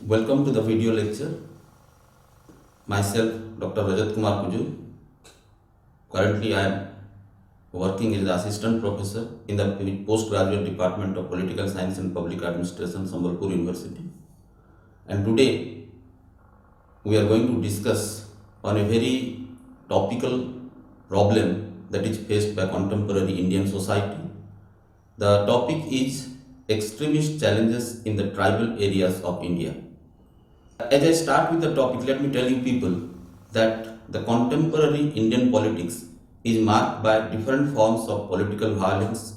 Welcome to the video lecture. Myself, Dr. Rajat Kumar Kuju. Currently, I am working as assistant professor in the postgraduate department of Political Science and Public Administration, Sambalpur University. And today, we are going to discuss on a very topical problem that is faced by contemporary Indian society. The topic is extremist challenges in the tribal areas of India. As I start with the topic, let me tell you people that the contemporary Indian politics is marked by different forms of political violence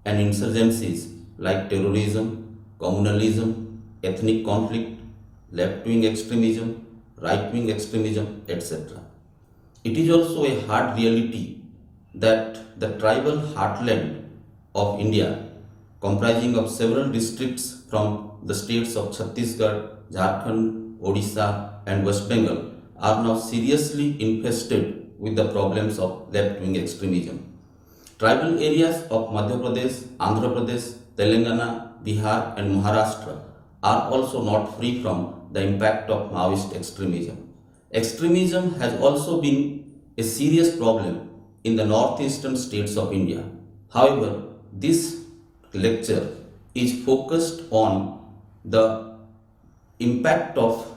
and insurgencies like terrorism, communalism, ethnic conflict, left-wing extremism, right-wing extremism, etc. It is also a hard reality that the tribal heartland of India, comprising of several districts from the states of Chhattisgarh, Jharkhand, Odisha and West Bengal, are now seriously infested with the problems of left-wing extremism. Tribal areas of Madhya Pradesh, Andhra Pradesh, Telangana, Bihar and Maharashtra are also not free from the impact of Maoist extremism. Extremism has also been a serious problem in the northeastern states of India. However, this lecture is focused on the impact of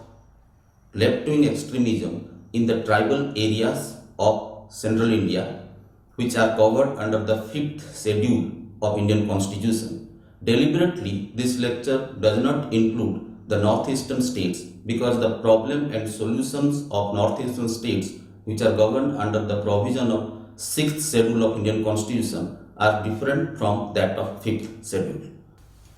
left-wing extremism in the tribal areas of central India, which are covered under the 5th schedule of Indian Constitution. Deliberately, this lecture does not include the northeastern states because the problem and solutions of northeastern states, which are governed under the provision of 6th schedule of Indian Constitution, are different from that of 5th schedule.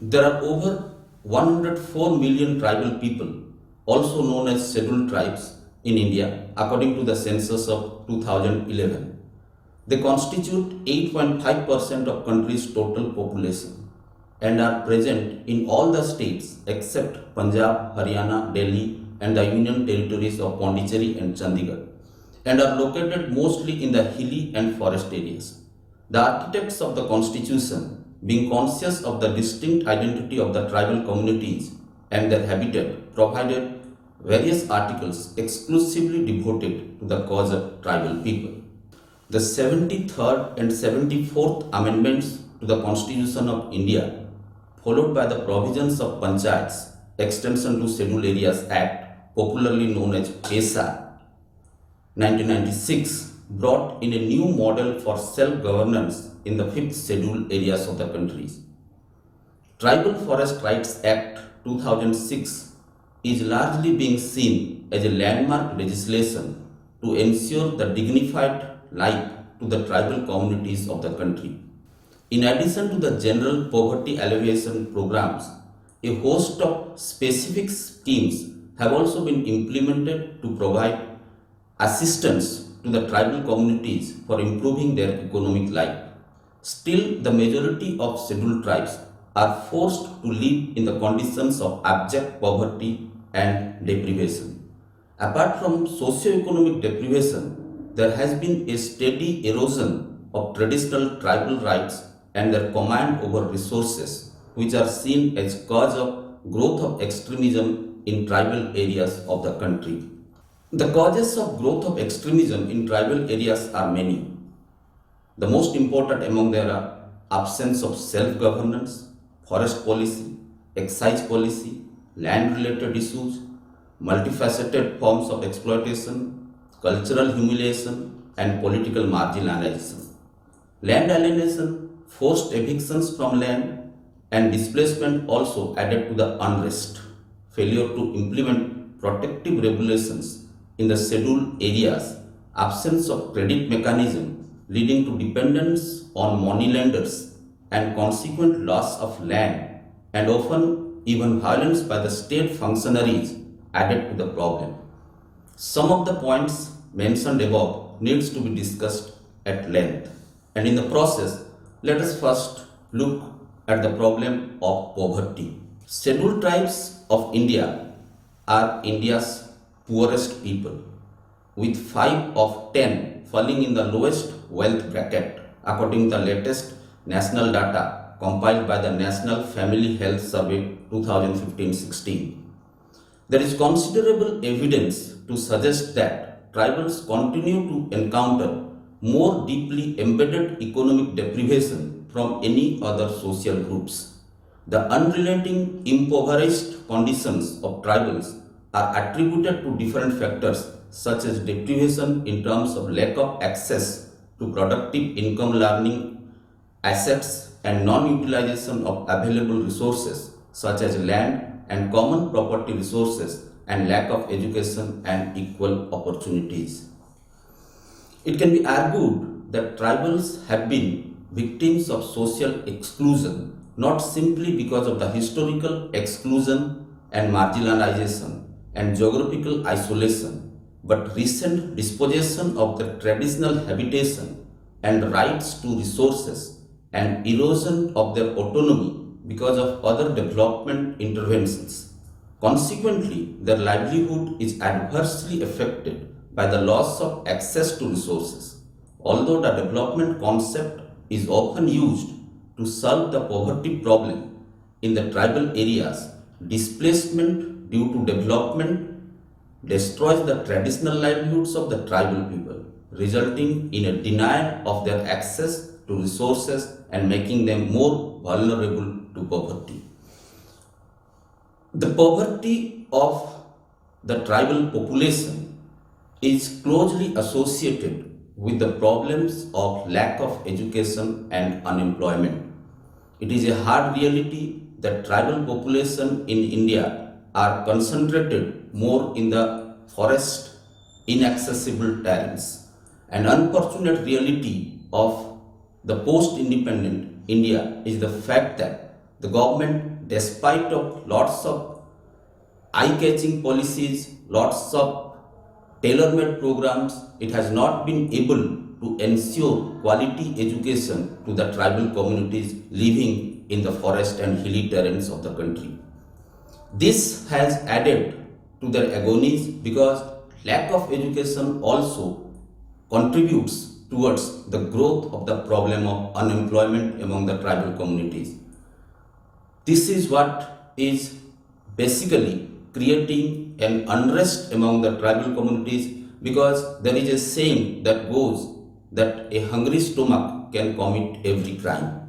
There are over 104 million tribal people, also known as scheduled tribes, in India according to the census of 2011. They constitute 8.5% of country's total population and are present in all the states except Punjab, Haryana, Delhi and the Union Territories of Pondicherry and Chandigarh, and are located mostly in the hilly and forest areas. The architects of the Constitution, being conscious of the distinct identity of the tribal communities and their habitat, provided various articles exclusively devoted to the cause of tribal people. The 73rd and 74th Amendments to the Constitution of India, followed by the provisions of Panchayats, Extension to Scheduled Areas Act, popularly known as PESA 1996, brought in a new model for self-governance in the 5th scheduled areas of the countries. Tribal Forest Rights Act 2006 is largely being seen as a landmark legislation to ensure the dignified life to the tribal communities of the country. In addition to the general poverty alleviation programs, a host of specific schemes have also been implemented to provide assistance to the tribal communities for improving their economic life. Still, the majority of scheduled tribes are forced to live in the conditions of abject poverty and deprivation. Apart from socio-economic deprivation, there has been a steady erosion of traditional tribal rights and their command over resources, which are seen as cause of growth of extremism in tribal areas of the country. The causes of growth of extremism in tribal areas are many. The most important among them are absence of self-governance, forest policy, excise policy, land-related issues, multifaceted forms of exploitation, cultural humiliation, and political marginalization. Land alienation, forced evictions from land, and displacement also added to the unrest. Failure to implement protective regulations in the scheduled areas, absence of credit mechanism leading to dependence on moneylenders and consequent loss of land, and often even violence by the state functionaries added to the problem. Some of the points mentioned above needs to be discussed at length, and in the process, let us first look at the problem of poverty. Scheduled tribes of India are India's poorest people, with 5 of 10 falling in the lowest wealth bracket according to the latest national data compiled by the National Family Health Survey 2015-16. There is considerable evidence to suggest that tribals continue to encounter more deeply embedded economic deprivation from any other social groups. The unrelenting impoverished conditions of tribals are attributed to different factors such as deprivation in terms of lack of access to productive income learning assets and non-utilization of available resources such as land and common property resources and lack of education and equal opportunities. It can be argued that tribals have been victims of social exclusion not simply because of the historical exclusion and marginalization and geographical isolation, but recent dispossession of the traditional habitation and rights to resources and erosion of their autonomy because of other development interventions. Consequently, their livelihood is adversely affected by the loss of access to resources. Although the development concept is often used to solve the poverty problem in the tribal areas, displacement due to development destroys the traditional livelihoods of the tribal people, resulting in a denial of their access to resources and making them more vulnerable to poverty. The poverty of the tribal population is closely associated with the problems of lack of education and unemployment. It is a hard reality that tribal population in India are concentrated more in the forest, inaccessible terrains. An unfortunate reality of the post-independent India is the fact that the government, despite of lots of eye-catching policies, lots of tailor-made programs, it has not been able to ensure quality education to the tribal communities living in the forest and hilly terrains of the country. This has added to their agonies because lack of education also contributes towards the growth of the problem of unemployment among the tribal communities. This is what is basically creating an unrest among the tribal communities, because there is a saying that goes that a hungry stomach can commit every crime.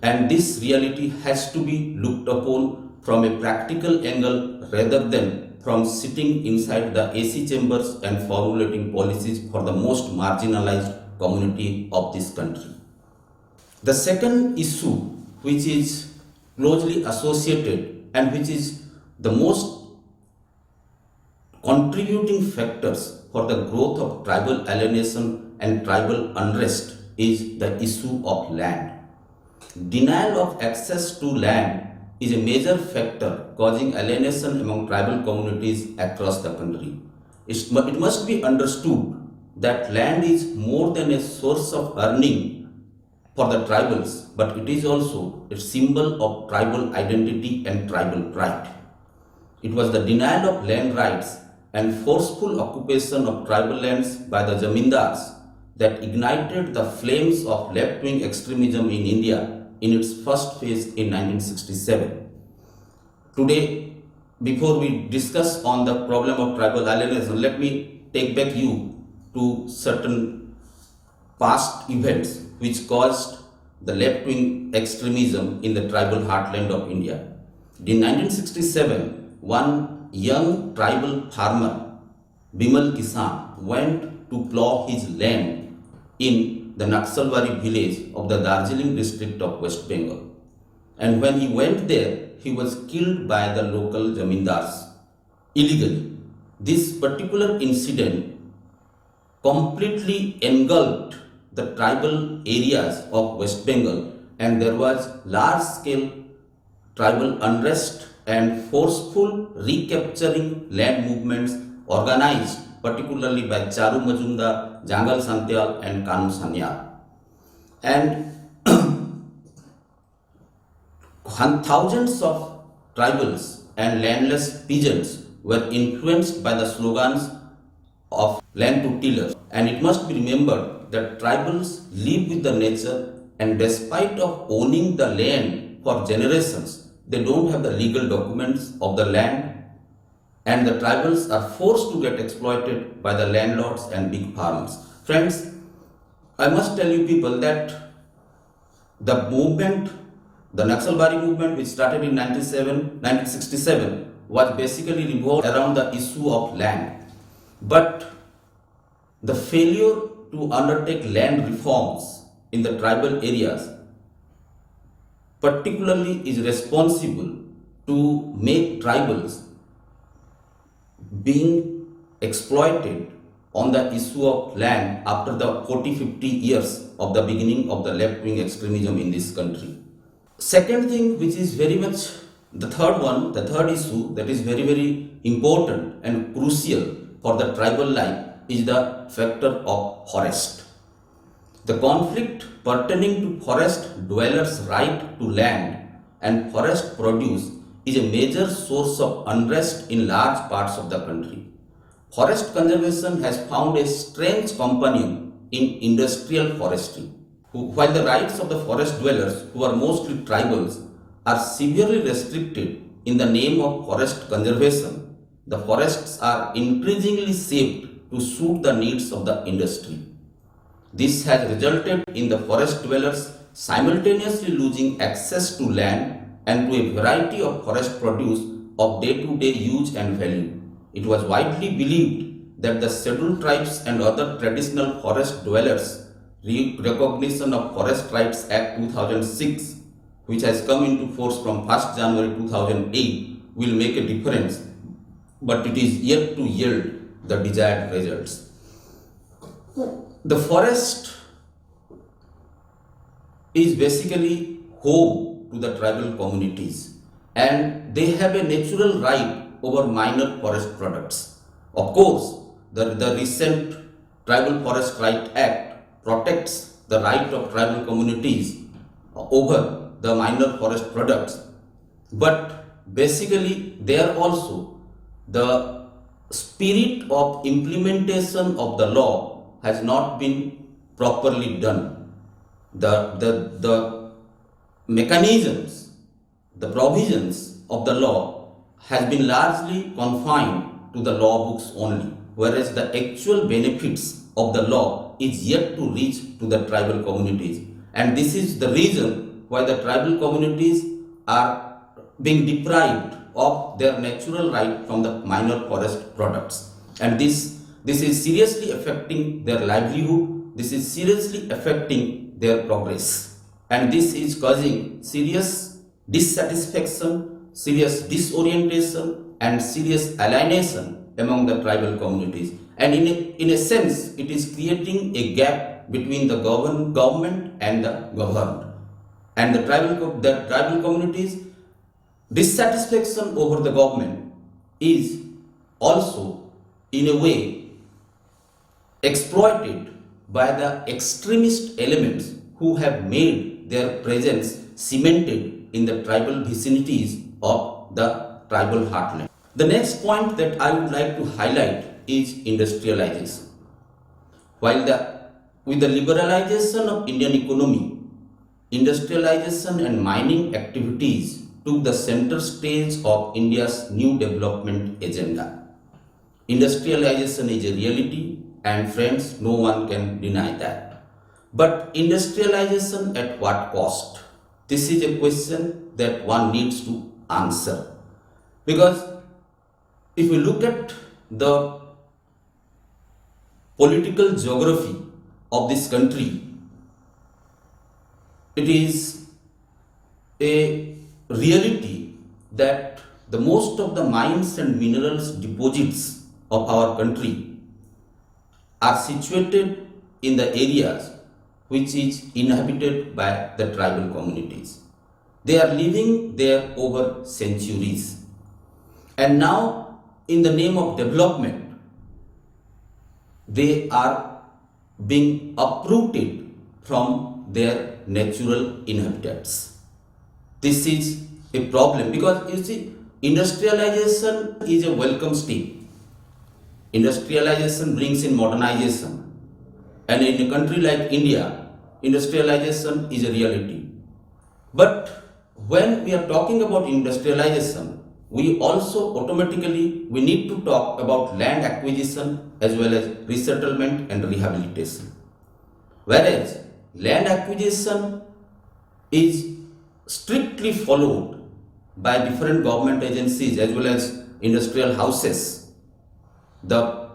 And this reality has to be looked upon from a practical angle rather than from sitting inside the AC chambers and formulating policies for the most marginalized community of this country. The second issue, which is closely associated and which is the most contributing factors for the growth of tribal alienation and tribal unrest, is the issue of land. Denial of access to land is a major factor causing alienation among tribal communities across the country. It must be understood that land is more than a source of earning for the tribals, but it is also a symbol of tribal identity and tribal pride. It was the denial of land rights and forceful occupation of tribal lands by the zamindars that ignited the flames of left-wing extremism in India in its first phase in 1967. Today, before we discuss on the problem of tribal alienation, let me take back you to certain past events which caused the left-wing extremism in the tribal heartland of India. In 1967, one young tribal farmer, Bimal Kisan, went to plough his land in the Naxalbari village of the Darjeeling district of West Bengal. And when he went there, he was killed by the local zamindars illegally. This particular incident completely engulfed the tribal areas of West Bengal, and there was large-scale tribal unrest and forceful recapturing land movements organized particularly by Charu Majumdar, Jangal Santyal and Kanu Sanyal. And thousands of tribals and landless peasants were influenced by the slogans of land to tillers. And it must be remembered that tribals live with the nature, and despite of owning the land for generations, they don't have the legal documents of the land and the tribals are forced to get exploited by the landlords and big farmers. Friends, I must tell you people that the movement, the Naxalbari movement, which started in 1967, was basically revolved around the issue of land. But the failure to undertake land reforms in the tribal areas particularly is responsible to make tribals being exploited on the issue of land after the 40-50 years of the beginning of the left-wing extremism in this country. Second thing, which is very much the third issue that is very, very important and crucial for the tribal life is the factor of forest. The conflict pertaining to forest dwellers' right to land and forest produce is a major source of unrest in large parts of the country. Forest conservation has found a strange companion in industrial forestry. While the rights of the forest dwellers, who are mostly tribals, are severely restricted in the name of forest conservation, the forests are increasingly shaped to suit the needs of the industry. This has resulted in the forest dwellers simultaneously losing access to land and to a variety of forest produce of day-to-day use and value. It was widely believed that the scheduled tribes and other traditional forest dwellers' recognition of Forest Rights Act 2006, which has come into force from 1st January 2008, will make a difference, but it is yet to yield the desired results. The forest is basically home to the tribal communities, and they have a natural right over minor forest products. Of course, the recent Tribal Forest Right Act protects the right of tribal communities over the minor forest products, but basically there also the spirit of implementation of the law has not been properly done. The mechanisms, the provisions of the law has been largely confined to the law books only, whereas the actual benefits of the law is yet to reach to the tribal communities. And this is the reason why the tribal communities are being deprived of their natural right from the minor forest products. And this is seriously affecting their livelihood, this is seriously affecting their progress. And this is causing serious dissatisfaction, serious disorientation, and serious alienation among the tribal communities. And in a sense, it is creating a gap between the government and the governed. And the tribal communities' dissatisfaction over the government is also, in a way, exploited by the extremist elements who have made their presence cemented in the tribal vicinities of the tribal heartland. The next point that I would like to highlight is industrialization. With the liberalization of Indian economy, industrialization and mining activities took the center stage of India's new development agenda. Industrialization is a reality, and friends, no one can deny that. But industrialization at what cost? This is a question that one needs to answer. Because if we look at the political geography of this country, it is a reality that the most of the mines and minerals deposits of our country are situated in the areas which is inhabited by the tribal communities. They are living there over centuries. And now, in the name of development, they are being uprooted from their natural inhabitants. This is a problem because you see, industrialization is a welcome step. Industrialization brings in modernization. And in a country like India, industrialization is a reality. But when we are talking about industrialization, we also automatically we need to talk about land acquisition as well as resettlement and rehabilitation. Whereas land acquisition is strictly followed by different government agencies as well as industrial houses, the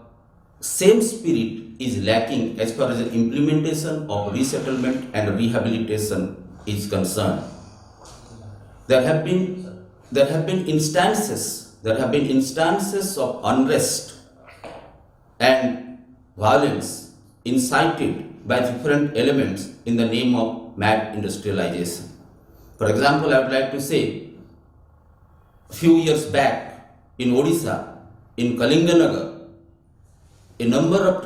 same spirit is lacking as far as the implementation of resettlement and rehabilitation is concerned. There have been instances of unrest and violence incited by different elements in the name of mad industrialization. For example, I would like to say, a few years back in Odisha, in Kalinganagar, a number of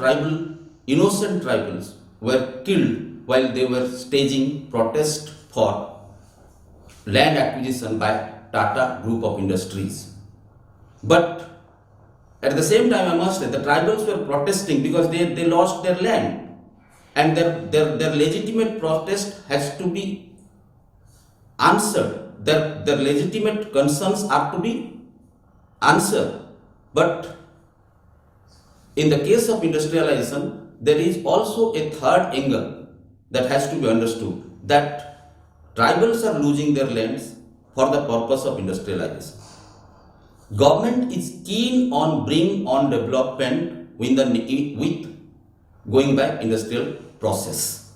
innocent tribals were killed while they were staging protest for land acquisition by Tata Group of Industries. But at the same time, I must say, the tribals were protesting because they lost their land, and their legitimate protest has to be answered. Their legitimate concerns are to be answered. But in the case of industrialization, there is also a third angle that has to be understood, that tribals are losing their lands for the purpose of industrialization. Government is keen on bringing on development with going by industrial process.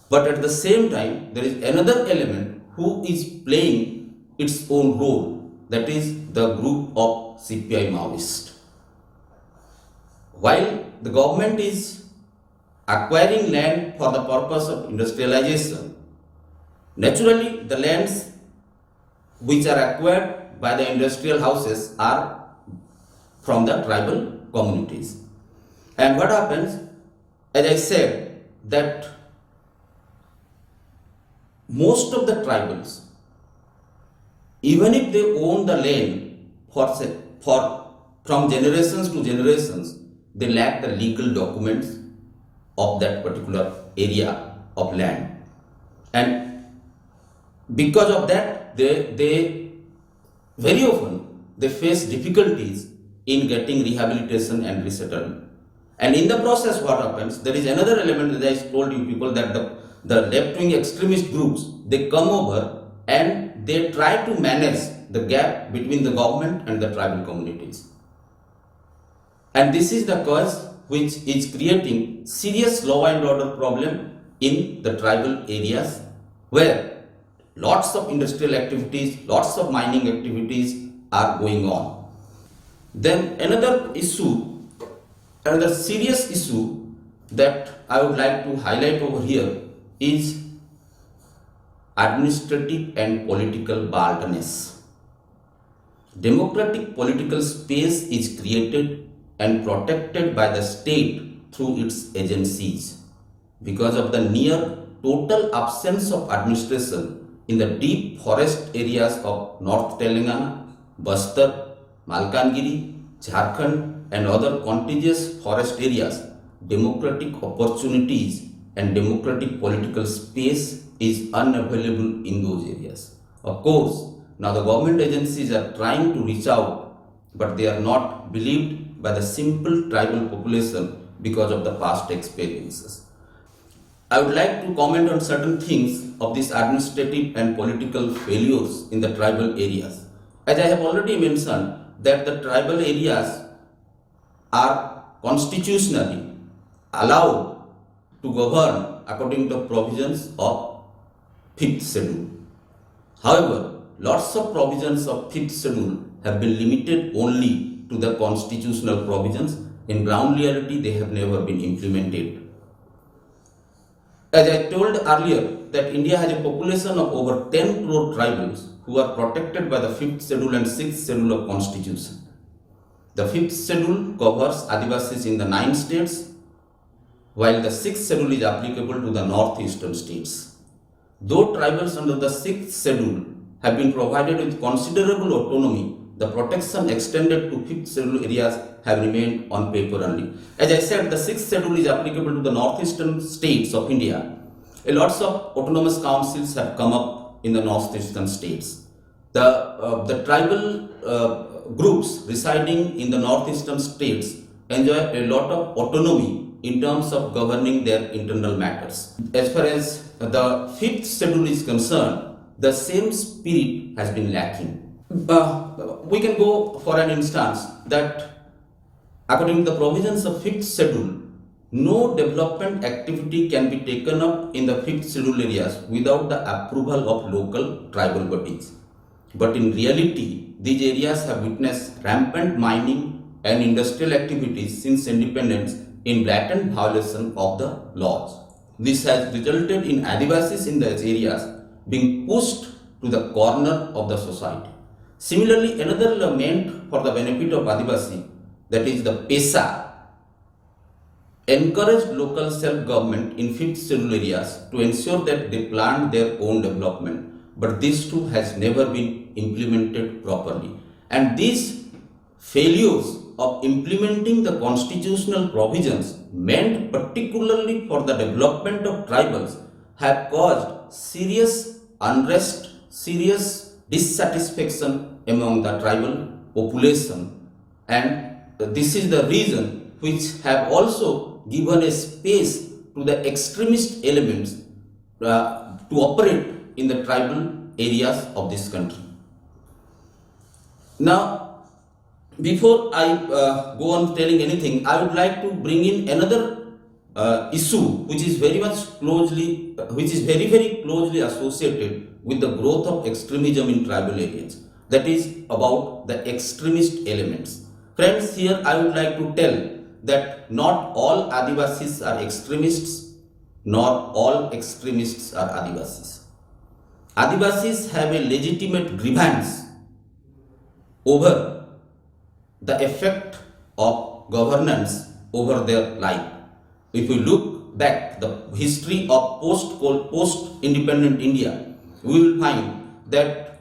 But at the same time, there is another element who is playing its own role, that is the group of CPI Maoists. While the government is acquiring land for the purpose of industrialization, naturally the lands which are acquired by the industrial houses are from the tribal communities. And what happens, as I said, that most of the tribals, even if they own the land from generations to generations, they lack the legal documents of that particular area of land. And because of that, they very often they face difficulties in getting rehabilitation and resettlement. And in the process, what happens, there is another element that I told you people, that the left-wing extremist groups, they come over and they try to manage the gap between the government and the tribal communities. And this is the cause which is creating serious law and order problem in the tribal areas, where lots of industrial activities, lots of mining activities are going on. Then another serious issue that I would like to highlight over here is administrative and political baldness. Democratic political space is created and protected by the state through its agencies. Because of the near total absence of administration in the deep forest areas of North Telangana, Bastar, Malkangiri, Jharkhand and other contiguous forest areas, democratic opportunities and democratic political space is unavailable in those areas. Of course, now the government agencies are trying to reach out, but they are not believed by the simple tribal population because of the past experiences. I would like to comment on certain things of these administrative and political failures in the tribal areas. As I have already mentioned, that the tribal areas are constitutionally allowed to govern according to provisions of 5th schedule. However, lots of provisions of 5th schedule have been limited only to the constitutional provisions. In ground reality, they have never been implemented. As I told earlier, that India has a population of over 10 crore tribals who are protected by the 5th schedule and 6th schedule of constitution. The 5th schedule covers Adivasis in the 9 states, while the 6th schedule is applicable to the northeastern states. Though tribals under the 6th schedule have been provided with considerable autonomy, the protection extended to 5th schedule areas have remained on paper only. As I said, the 6th schedule is applicable to the northeastern states of India. Lots of autonomous councils have come up in the northeastern states. The tribal groups residing in the northeastern states enjoy a lot of autonomy in terms of governing their internal matters. As far as the fifth schedule is concerned, the same spirit has been lacking. We can go for an instance that according to the provisions of fifth schedule, no development activity can be taken up in the fifth schedule areas without the approval of local tribal bodies. But in reality, these areas have witnessed rampant mining and industrial activities since independence in blatant violation of the laws. This has resulted in Adivasis in these areas being pushed to the corner of the society. Similarly, another law meant for the benefit of Adivasi, that is the PESA, encouraged local self-government in fifth schedule areas to ensure that they planned their own development, but this too has never been implemented properly. And these failures of implementing the constitutional provisions meant particularly for the development of tribals have caused serious unrest, serious dissatisfaction among the tribal population, and this is the reason which have also given a space to the extremist elements to operate in the tribal areas of this country. Now, before I go on telling anything, I would like to bring in another issue which is very closely associated with the growth of extremism in tribal areas. That is about the extremist elements. Friends, here I would like to tell that not all Adivasis are extremists, nor all extremists are Adivasis. Adivasis have a legitimate grievance over the effect of governance over their life. If we look back the history of post-independent India, we will find that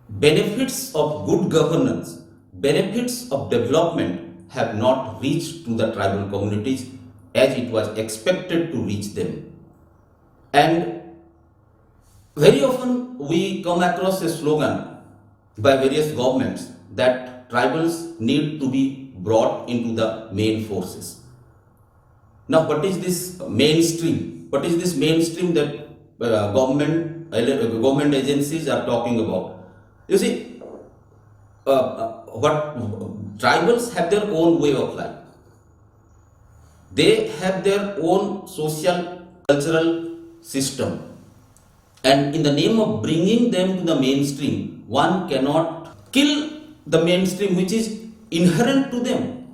benefits of good governance, benefits of development have not reached to the tribal communities as it was expected to reach them. And very often we come across a slogan by various governments that tribals need to be brought into the main forces. Now, what is this mainstream? What is this mainstream that government agencies are talking about? You see, what tribals have their own way of life. They have their own social, cultural system. And in the name of bringing them to the mainstream, one cannot kill the mainstream which is inherent to them.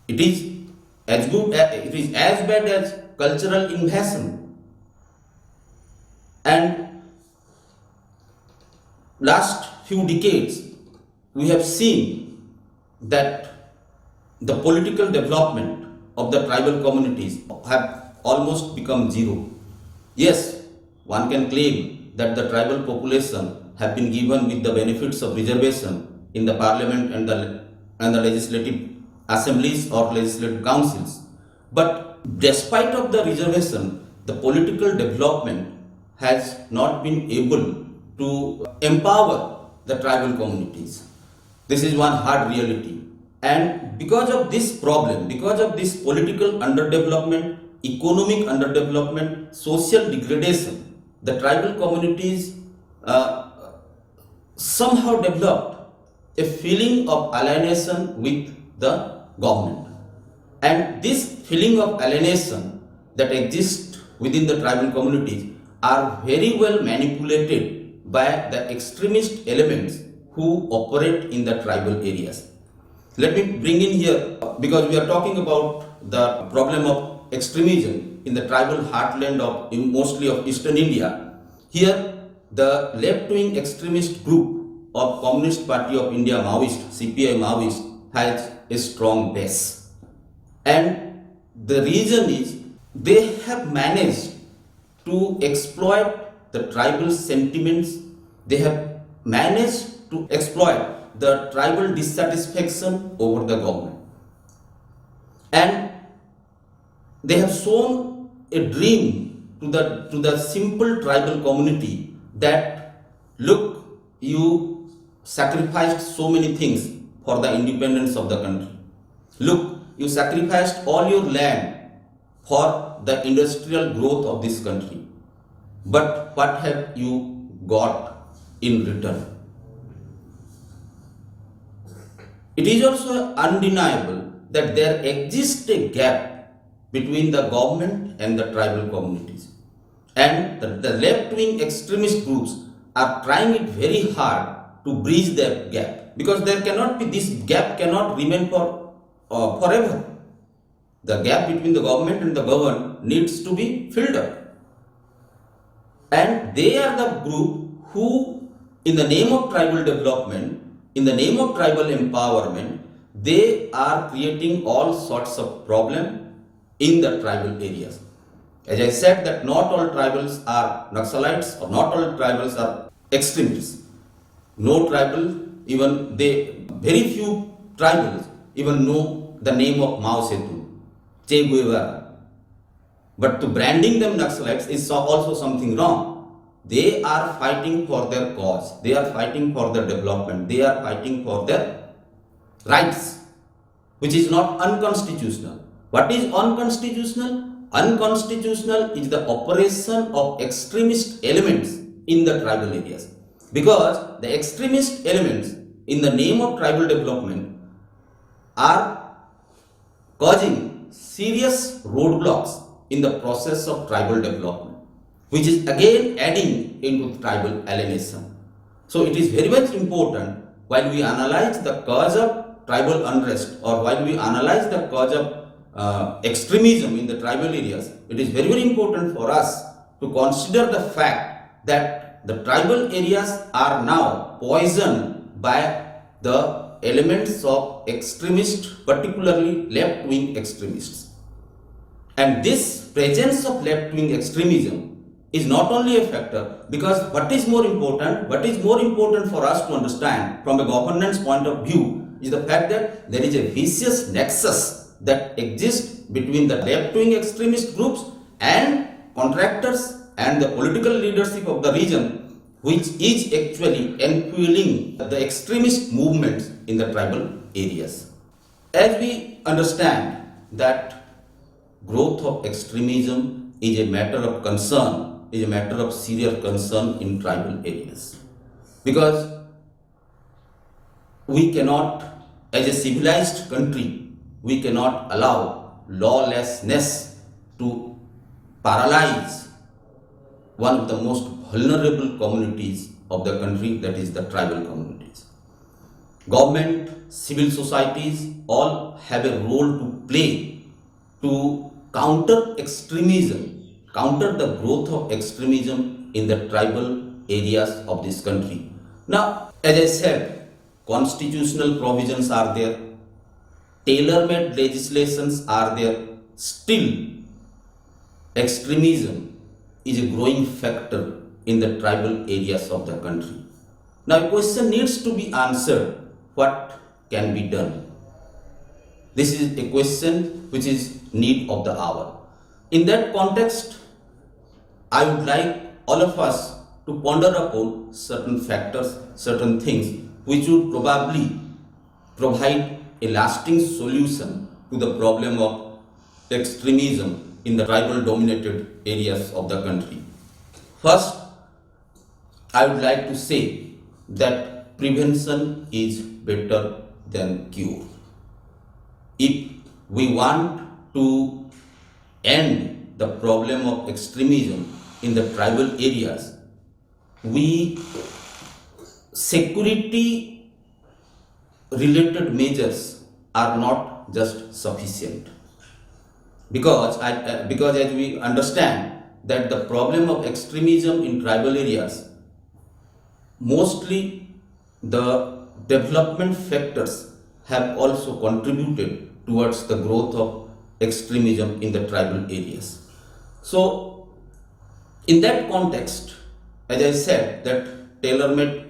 It is as bad as cultural invasion. And last few decades, we have seen that the political development of the tribal communities have almost become zero. Yes, one can claim that the tribal population have been given with the benefits of reservation in the parliament and the legislative assemblies or legislative councils. But despite of the reservation, the political development has not been able to empower the tribal communities. This is one hard reality. And because of this problem, because of this political underdevelopment, economic underdevelopment, social degradation, the tribal communities somehow developed a feeling of alienation with the government. And this feeling of alienation that exists within the tribal communities are very well manipulated by the extremist elements who operate in the tribal areas. Let me bring in here, because we are talking about the problem of extremism in the tribal heartland of mostly of eastern India. Here, the left-wing extremist group of Communist Party of India Maoist, CPI Maoist, has a strong base. And the reason is they have managed to exploit the tribal sentiments. They have managed to exploit the tribal dissatisfaction over the government. And they have shown a dream to the simple tribal community that, look, you sacrificed so many things for the independence of the country. Look, you sacrificed all your land for the industrial growth of this country. But what have you got in return? It is also undeniable that there exists a gap between the government and the tribal communities. And the left-wing extremist groups are trying it very hard to bridge that gap, because this gap cannot remain forever. The gap between the government and the governed needs to be filled up. And they are the group who, in the name of tribal development, in the name of tribal empowerment, they are creating all sorts of problems in the tribal areas. As I said, that not all tribals are Naxalites, or not all tribals are extremists. No tribal, very few tribals even know the name of Mao Zedong, Che Guevara. But to branding them Naxalites is also something wrong. They are fighting for their cause. They are fighting for their development. They are fighting for their rights, which is not unconstitutional. What is unconstitutional? Unconstitutional is the operation of extremist elements in the tribal areas. Because the extremist elements, in the name of tribal development, are causing serious roadblocks in the process of tribal development, which is again adding into tribal alienation. So it is very much important, while we analyze the cause of tribal unrest, or while we analyze the cause of extremism in the tribal areas, it is very, very important for us to consider the fact that the tribal areas are now poisoned by the elements of extremists, particularly left-wing extremists. And this presence of left-wing extremism is not only a factor, because what is more important for us to understand from a governance point of view is the fact that there is a vicious nexus that exists between the left-wing extremist groups and contractors and the political leadership of the region, which is actually enfueling the extremist movements in the tribal areas. As we understand that growth of extremism is a matter of concern, is a matter of serious concern in tribal areas, because we cannot, as a civilized country, we cannot allow lawlessness to paralyze one of the most vulnerable communities of the country, that is the tribal communities. Government, civil societies all have a role to play to counter extremism, counter the growth of extremism in the tribal areas of this country. Now, as I said, constitutional provisions are there, tailor-made legislations are there. Still, extremism is a growing factor in the tribal areas of the country. Now, a question needs to be answered: what can be done? This is a question which is need of the hour. In that context, I would like all of us to ponder upon certain factors, certain things which would probably provide a lasting solution to the problem of extremism in the tribal dominated areas of the country. First, I would like to say that prevention is better than cure. If we want to end the problem of extremism in the tribal areas, security related measures are not just sufficient, because as we understand that the problem of extremism in tribal areas, mostly the development factors have also contributed towards the growth of extremism in the tribal areas. So, in that context, as I said, that tailor-made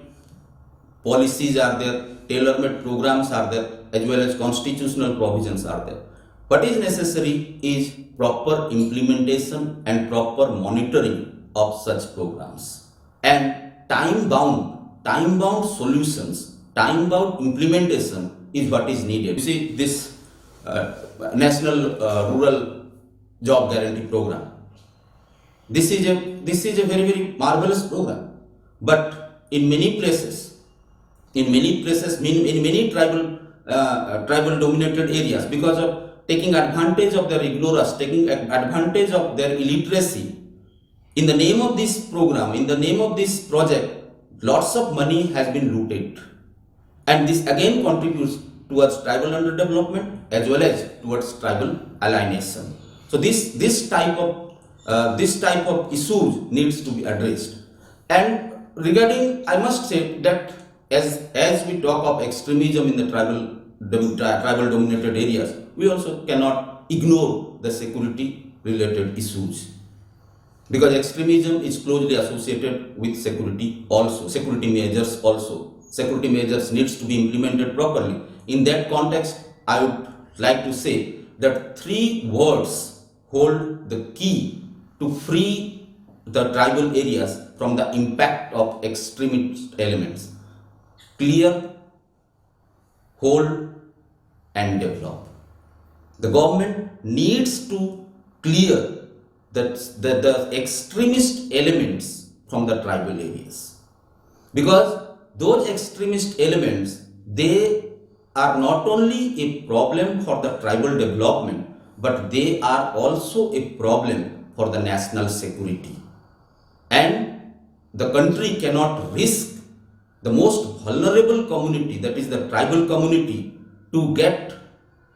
policies are there, tailor-made programs are there, as well as constitutional provisions are there. What is necessary is proper implementation and proper monitoring of such programs, and time-bound time-bound solutions, time-bound implementation is what is needed. You see, this National Rural Job Guarantee Program. This is a very, very marvelous program. But in many places, in many tribal dominated areas, because of taking advantage of their ignorance, taking advantage of their illiteracy, in the name of this program, in the name of this project, lots of money has been looted, and this again contributes towards tribal underdevelopment as well as towards tribal alienation. So this type of issues needs to be addressed. And regarding, I must say that as we talk of extremism in the tribal dominated areas, we also cannot ignore the security related issues, because extremism is closely associated with security also, security measures also. Security measures needs to be implemented properly. In that context, I would like to say that 3 words hold the key to free the tribal areas from the impact of extremist elements: clear, hold, and develop. The government needs to clear the extremist elements from the tribal areas, because those extremist elements, they are not only a problem for the tribal development, but they are also a problem for the national security. And the country cannot risk the most vulnerable community, that is the tribal community, to get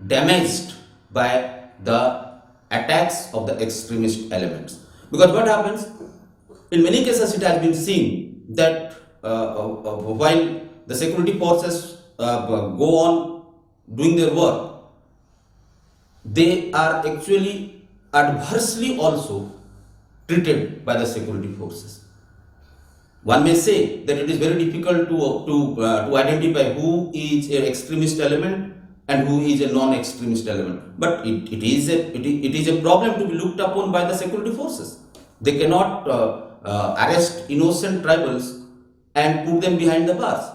damaged by the attacks of the extremist elements. Because what happens, in many cases it has been seen that while the security forces go on doing their work, they are actually adversely also treated by the security forces. One may say that it is very difficult to identify who is an extremist element and who is a non-extremist element. But it is a problem to be looked upon by the security forces. They cannot arrest innocent tribals and put them behind the bars.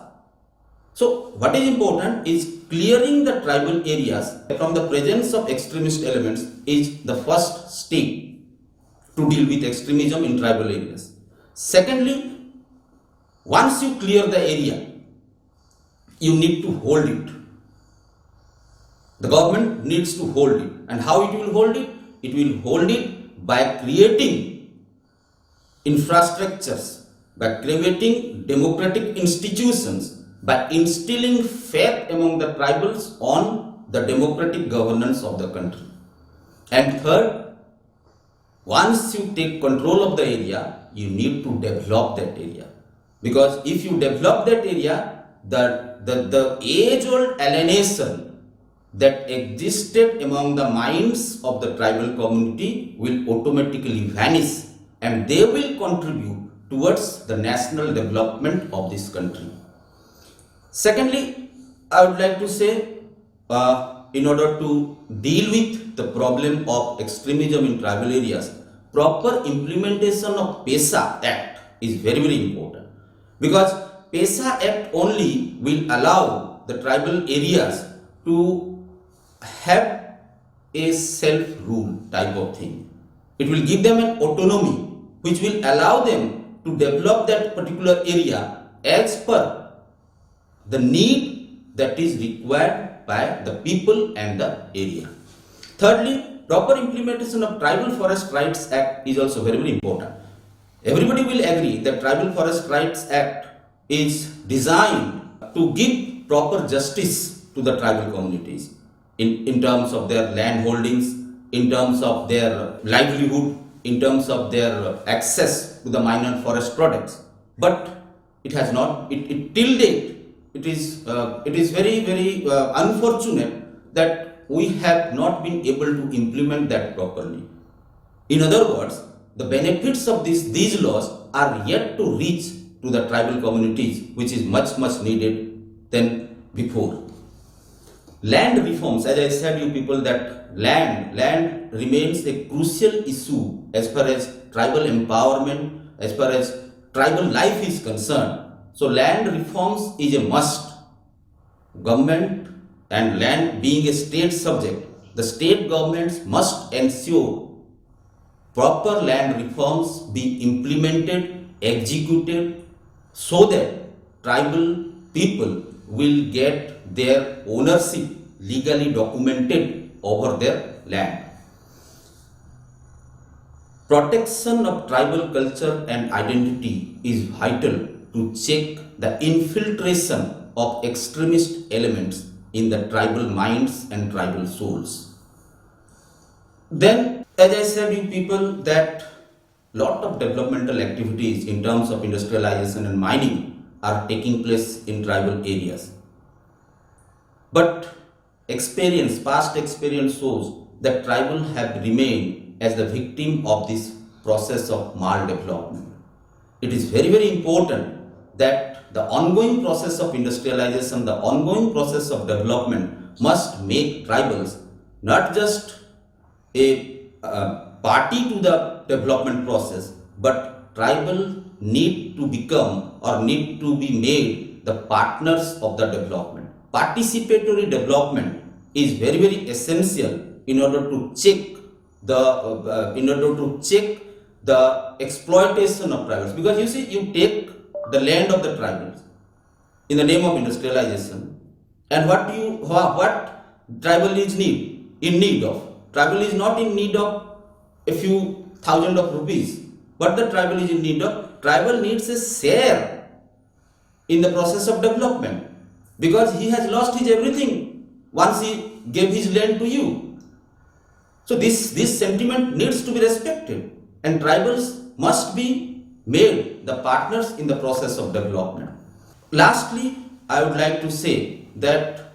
So what is important is clearing the tribal areas from the presence of extremist elements is the first step to deal with extremism in tribal areas. Secondly, once you clear the area, you need to hold it. The government needs to hold it. And how it will hold it? It will hold it by creating infrastructures, by creating democratic institutions, by instilling faith among the tribals on the democratic governance of the country. And third, once you take control of the area, you need to develop that area. Because if you develop that area, the age-old alienation that existed among the minds of the tribal community will automatically vanish, and they will contribute towards the national development of this country. Secondly, I would like to say, in order to deal with the problem of extremism in tribal areas, proper implementation of PESA Act is very, very important. Because PESA Act only will allow the tribal areas to have a self-rule type of thing. It will give them an autonomy which will allow them to develop that particular area as per the need that is required by the people and the area. Thirdly, proper implementation of Tribal Forest Rights Act is also very, very important. Everybody will agree that Tribal Forest Rights Act is designed to give proper justice to the tribal communities in terms of their land holdings, in terms of their livelihood, in terms of their access to the minor forest products. But it has not, till date, it is very, very unfortunate that we have not been able to implement that properly. In other words, the benefits of these laws are yet to reach to the tribal communities, which is much, much needed than before. Land reforms, as I said you people, that land remains a crucial issue as far as tribal empowerment, as far as tribal life is concerned. So land reforms is a must. Government and land being a state subject, the state governments must ensure proper land reforms be implemented, executed, so that tribal people will get their ownership legally documented over their land. Protection of tribal culture and identity is vital to check the infiltration of extremist elements in the tribal minds and tribal souls. Then, as I said, you people, that lot of developmental activities in terms of industrialization and mining are taking place in tribal areas. But past experience shows that tribal have remained as the victim of this process of maldevelopment. It is very, very important that the ongoing process of industrialization, the ongoing process of development must make tribals not just a party to the development process, but tribal need to become or need to be made the partners of the development. Participatory development is very, very essential in order to check the exploitation of tribals. Because you see, you take the land of the tribals in the name of industrialization, and what tribal is in need of. Tribal is not in need of a few thousand of rupees, but the tribal is in need of. Tribal needs a share in the process of development, because he has lost his everything once he gave his land to you. So this sentiment needs to be respected, and tribals must be made the partners in the process of development. Lastly, I would like to say that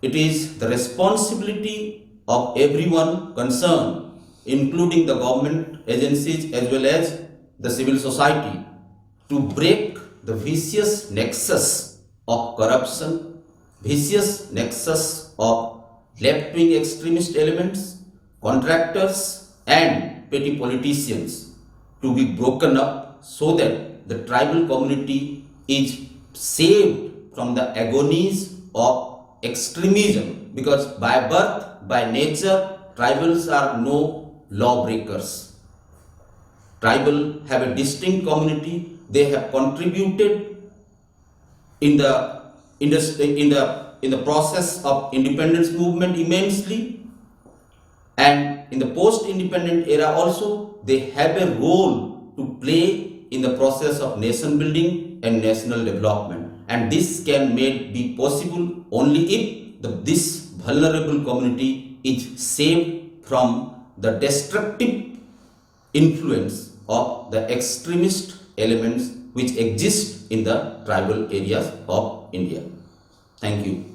it is the responsibility of everyone concerned, including the government agencies as well as the civil society, to break the vicious nexus of corruption, vicious nexus of left-wing extremist elements, contractors and petty politicians, to be broken up so that the tribal community is saved from the agonies of extremism, because by birth, by nature, tribals are no lawbreakers. Tribal have a distinct community. They have contributed in the process of independence movement immensely, and in the post-independent era also they have a role to play in the process of nation building and national development. And this can be possible only if this vulnerable community is saved from the destructive influence of the extremist elements which exist in the tribal areas of India. Thank you.